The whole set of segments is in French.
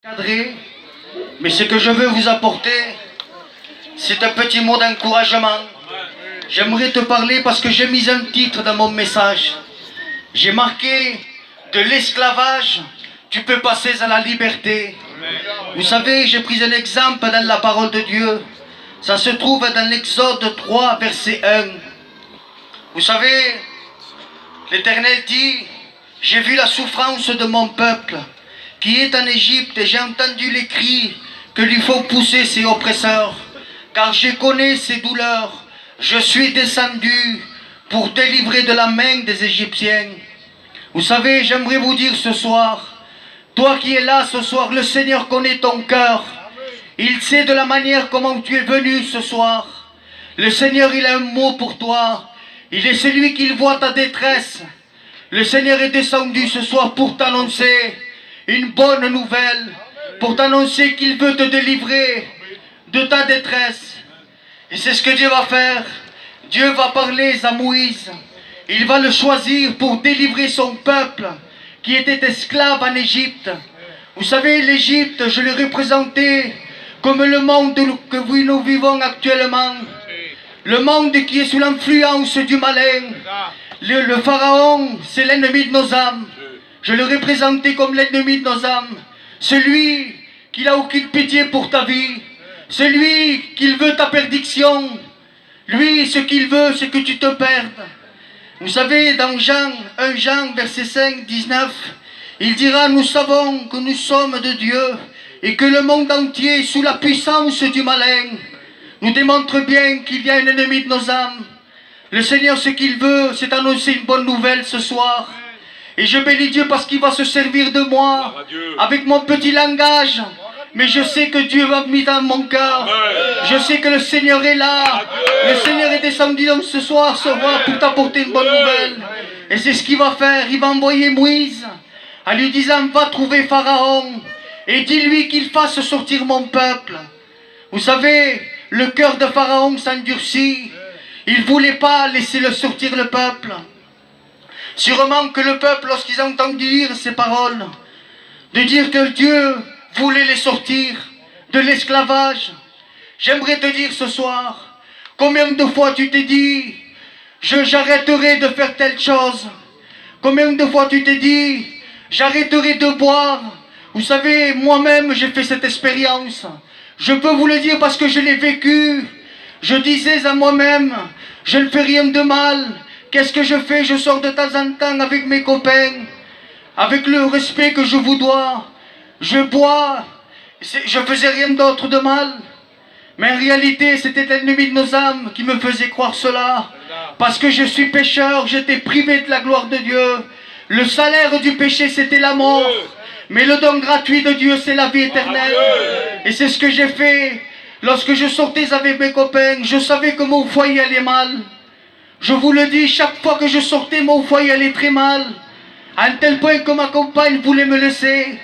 Cadré, mais ce que je veux vous apporter, c'est un petit mot d'encouragement. J'aimerais te parler parce que j'ai mis un titre dans mon message. J'ai marqué de l'esclavage, tu peux passer à la liberté. Vous savez, j'ai pris un exemple dans la parole de Dieu. Ça se trouve dans l'Exode 3, verset 1. Vous savez, l'Éternel dit, j'ai vu la souffrance de mon peuple qui est en Égypte et j'ai entendu les cris que lui font pousser ses oppresseurs. Car je connais ses douleurs, je suis descendu pour délivrer de la main des Égyptiens. Vous savez, j'aimerais vous dire ce soir, toi qui es là ce soir, le Seigneur connaît ton cœur. Il sait de la manière comment tu es venu ce soir. Le Seigneur, il a un mot pour toi. Il est celui qui voit ta détresse. Le Seigneur est descendu ce soir pour t'annoncer une bonne nouvelle, pour t'annoncer qu'il veut te délivrer de ta détresse. Et c'est ce que Dieu va faire. Dieu va parler à Moïse. Il va le choisir pour délivrer son peuple qui était esclave en Égypte. Vous savez, l'Égypte, je l'ai représenté comme le monde que nous vivons actuellement. Le monde qui est sous l'influence du malin. Le pharaon, c'est l'ennemi de nos âmes. Je le représentais comme l'ennemi de nos âmes. Celui qui n'a aucune pitié pour ta vie. Celui qui veut ta perdition. Lui, ce qu'il veut, c'est que tu te perdes. Vous savez, dans Jean, 1 Jean, verset 5, 19, il dira, nous savons que nous sommes de Dieu et que le monde entier est sous la puissance du malin. Nous démontre bien qu'il y a un ennemi de nos âmes. Le Seigneur, ce qu'il veut, c'est annoncer une bonne nouvelle ce soir. Et je bénis Dieu parce qu'il va se servir de moi avec mon petit langage. Mais je sais que Dieu m'a mis dans mon cœur. Je sais que le Seigneur est là. Le Seigneur est descendu ce soir pour t'apporter une bonne nouvelle. Et c'est ce qu'il va faire. Il va envoyer Moïse en lui disant, va trouver Pharaon et dis-lui qu'il fasse sortir mon peuple. Vous savez, le cœur de Pharaon s'endurcit. Il ne voulait pas laisser sortir le peuple. Sûrement que le peuple, lorsqu'ils ont entendu dire ces paroles, de dire que Dieu voulait les sortir de l'esclavage, j'aimerais te dire ce soir, combien de fois tu t'es dit, j'arrêterai de faire telle chose. Combien de fois tu t'es dit, j'arrêterai de boire. Vous savez, moi-même, j'ai fait cette expérience. Je peux vous le dire parce que je l'ai vécu. Je disais à moi-même, je ne fais rien de mal. Qu'est-ce que je fais? Je sors de temps en temps avec mes copains, avec le respect que je vous dois. Je bois, je faisais rien d'autre de mal. Mais en réalité, c'était l'ennemi de nos âmes qui me faisait croire cela. Parce que je suis pécheur, j'étais privé de la gloire de Dieu. Le salaire du péché, c'était la mort. Mais le don gratuit de Dieu, c'est la vie éternelle. Et c'est ce que j'ai fait. Lorsque je sortais avec mes copains, je savais que mon foyer allait mal. Je vous le dis, chaque fois que je sortais, mon foyer allait très mal. À un tel point que ma compagne voulait me laisser.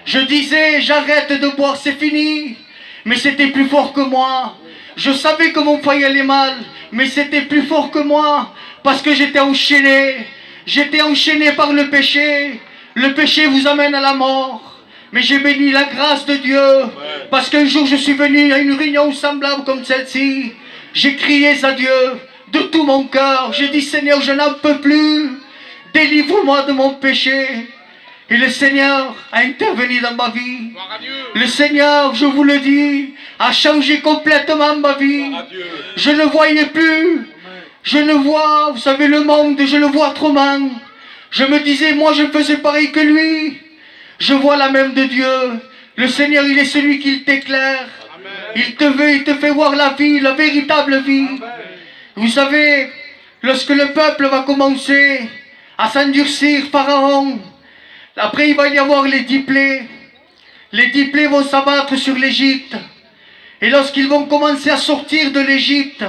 Je disais, j'arrête de boire, c'est fini. Mais c'était plus fort que moi. Je savais que mon foyer allait mal, mais c'était plus fort que moi. Parce que j'étais enchaîné. J'étais enchaîné par le péché. Le péché vous amène à la mort. Mais j'ai béni la grâce de Dieu. Parce qu'un jour je suis venu à une réunion semblable comme celle-ci. J'ai crié à Dieu de tout mon cœur. J'ai dit, Seigneur, je n'en peux plus. Délivre-moi de mon péché. Et le Seigneur a intervenu dans ma vie. Le Seigneur, je vous le dis, a changé complètement ma vie. Je ne voyais plus. Je ne vois, vous savez, le monde, je le vois autrement. Je me disais, moi je faisais pareil que lui. Je vois la même de Dieu. Le Seigneur, il est celui qui t'éclaire. Il te fait voir la vie, la véritable vie. Vous savez, lorsque le peuple va commencer à s'endurcir, Pharaon, après il va y avoir les 10 plaies. Les 10 plaies vont s'abattre sur l'Égypte. Et lorsqu'ils vont commencer à sortir de l'Égypte,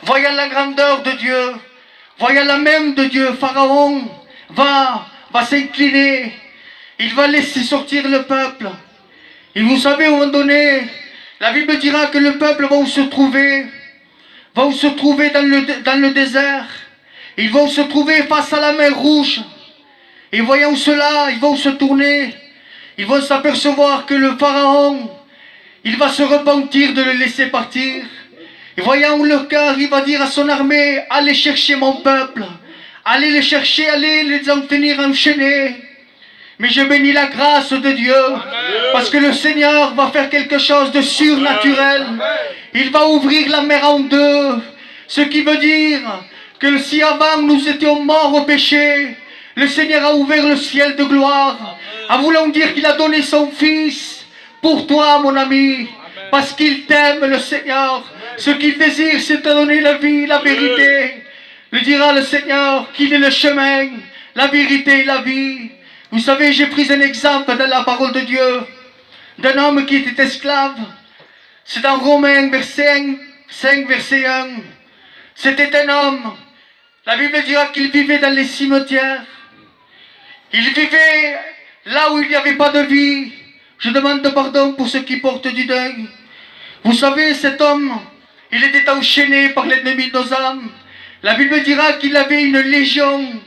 voyant la grandeur de Dieu, voyant la même de Dieu, Pharaon va s'incliner. Il va laisser sortir le peuple. Et vous savez, à un moment donné, la Bible dira que le peuple va se trouver dans le désert. Ils vont se trouver face à la mer Rouge. Et voyant cela, ils vont se tourner. ils vont s'apercevoir que le pharaon, il va se repentir de le laisser partir. Et voyant leur cœur, il va dire à son armée, allez chercher mon peuple, allez les chercher, allez les en tenir enchaînés. Mais je bénis la grâce de Dieu, parce que le Seigneur va faire quelque chose de surnaturel. Il va ouvrir la mer en deux, ce qui veut dire que si avant nous étions morts au péché, le Seigneur a ouvert le ciel de gloire, en voulant dire qu'il a donné son Fils pour toi, mon ami, parce qu'il t'aime, le Seigneur. Ce qu'il désire, c'est te donner la vie, la vérité. Le dira le Seigneur qu'il est le chemin, la vérité et la vie. Vous savez, j'ai pris un exemple dans la parole de Dieu d'un homme qui était esclave. C'est dans Romains 5, verset 1. C'était un homme. La Bible dira qu'il vivait dans les cimetières. Il vivait là où il n'y avait pas de vie. Je demande pardon pour ceux qui portent du deuil. Vous savez, cet homme, il était enchaîné par l'ennemi de nos âmes. La Bible dira qu'il avait une légion,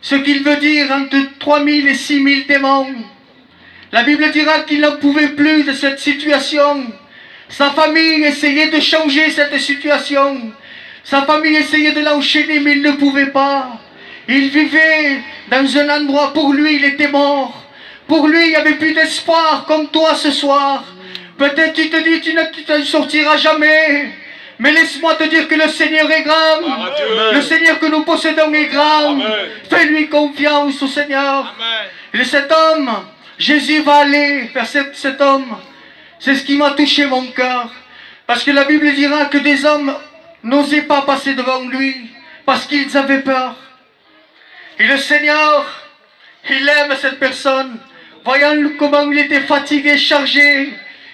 ce qu'il veut dire entre 3000 et 6000 démons. La Bible dira qu'il n'en pouvait plus de cette situation. Sa famille essayait de changer cette situation. Sa famille essayait de l'enchaîner, mais il ne pouvait pas. Il vivait dans un endroit, pour lui, il était mort. Pour lui, il n'y avait plus d'espoir, comme toi ce soir. Peut-être tu te dis, tu ne sortiras jamais. Mais laisse-moi te dire que le Seigneur est grand. Le Seigneur que nous possédons est grand. Fais-lui confiance au Seigneur. Et cet homme, Jésus va aller vers cet homme. C'est ce qui m'a touché mon cœur. Parce que la Bible dira que des hommes n'osaient pas passer devant lui. Parce qu'ils avaient peur. Et le Seigneur, il aime cette personne. Voyant comment il était fatigué, chargé,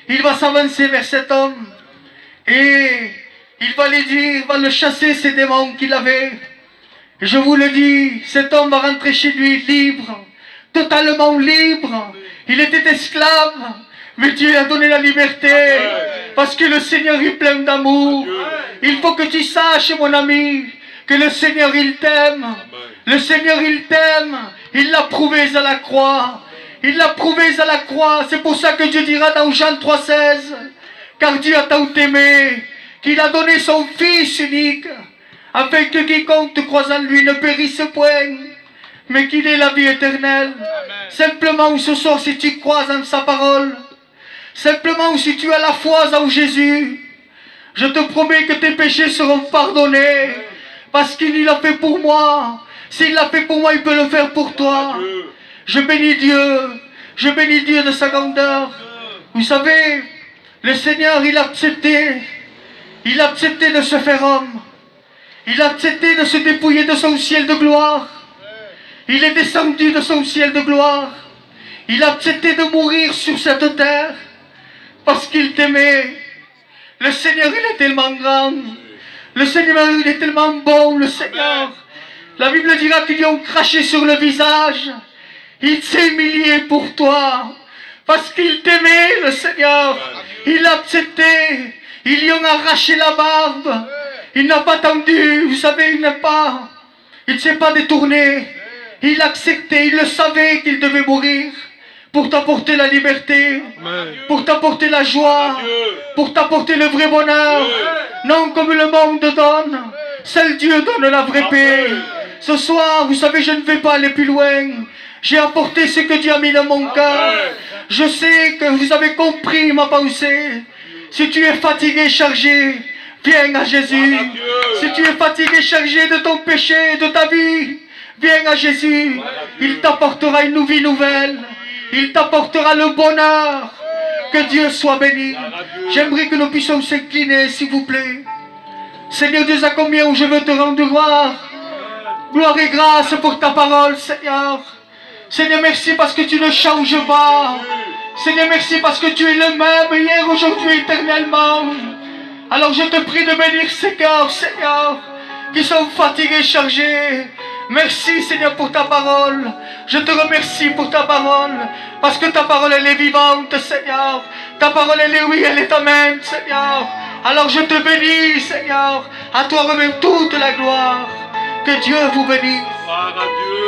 il va s'avancer vers cet homme. Et il va lui dire, il va le chasser, ces démons qu'il avait. Et je vous le dis, cet homme va rentrer chez lui libre, totalement libre. Il était esclave, mais Dieu lui a donné la liberté. Parce que le Seigneur est plein d'amour. Il faut que tu saches, mon ami, que le Seigneur, il t'aime. Le Seigneur, il t'aime. Il l'a prouvé à la croix. Il l'a prouvé à la croix. C'est pour ça que Dieu dira dans Jean 3,16, car Dieu a tant aimé qu'il a donné son Fils unique, afin que quiconque croise en lui ne périsse point, mais qu'il ait la vie éternelle. Amen. Simplement ce soir, si tu crois en sa parole, simplement si tu as la foi en Jésus, je te promets que tes péchés seront pardonnés, parce qu'il l'a fait pour moi. S'il l'a fait pour moi, il peut le faire pour toi. Je bénis Dieu de sa grandeur. Vous savez, le Seigneur, il a accepté de se faire homme. Il a accepté de se dépouiller de son ciel de gloire. Il est descendu de son ciel de gloire. Il a accepté de mourir sur cette terre parce qu'il t'aimait. Le Seigneur, il est tellement grand. Le Seigneur, il est tellement bon, le Seigneur. La Bible dira qu'ils lui ont craché sur le visage. Il s'est humilié pour toi. Parce qu'il t'aimait, le Seigneur. Il l'a accepté. Ils lui ont arraché la barbe. Il n'a pas attendu. Vous savez, il ne s'est pas détourné. Il a accepté. Il le savait qu'il devait mourir. Pour t'apporter la liberté. Pour t'apporter la joie. Pour t'apporter le vrai bonheur. Non comme le monde donne. Seul Dieu donne la vraie paix. Ce soir, vous savez, je ne vais pas aller plus loin. J'ai apporté ce que Dieu a mis dans mon cœur. Je sais que vous avez compris ma pensée. Si tu es fatigué, chargé, viens à Jésus. Si tu es fatigué, chargé de ton péché, de ta vie, viens à Jésus. Il t'apportera une vie nouvelle. Il t'apportera le bonheur. Que Dieu soit béni. J'aimerais que nous puissions s'incliner, s'il vous plaît. Seigneur Dieu, à combien je veux te rendre gloire. Gloire et grâce pour ta parole, Seigneur. Seigneur, merci parce que tu ne changes pas. Seigneur, merci parce que tu es le même hier, aujourd'hui, éternellement. Alors je te prie de bénir ces cœurs, Seigneur, qui sont fatigués, chargés. Merci, Seigneur, pour ta parole. Je te remercie pour ta parole, parce que ta parole, elle est vivante, Seigneur. Ta parole, elle est oui, elle est amen, Seigneur. Alors je te bénis, Seigneur. À toi remet toute la gloire. Que Dieu vous bénisse. Gloire à Dieu.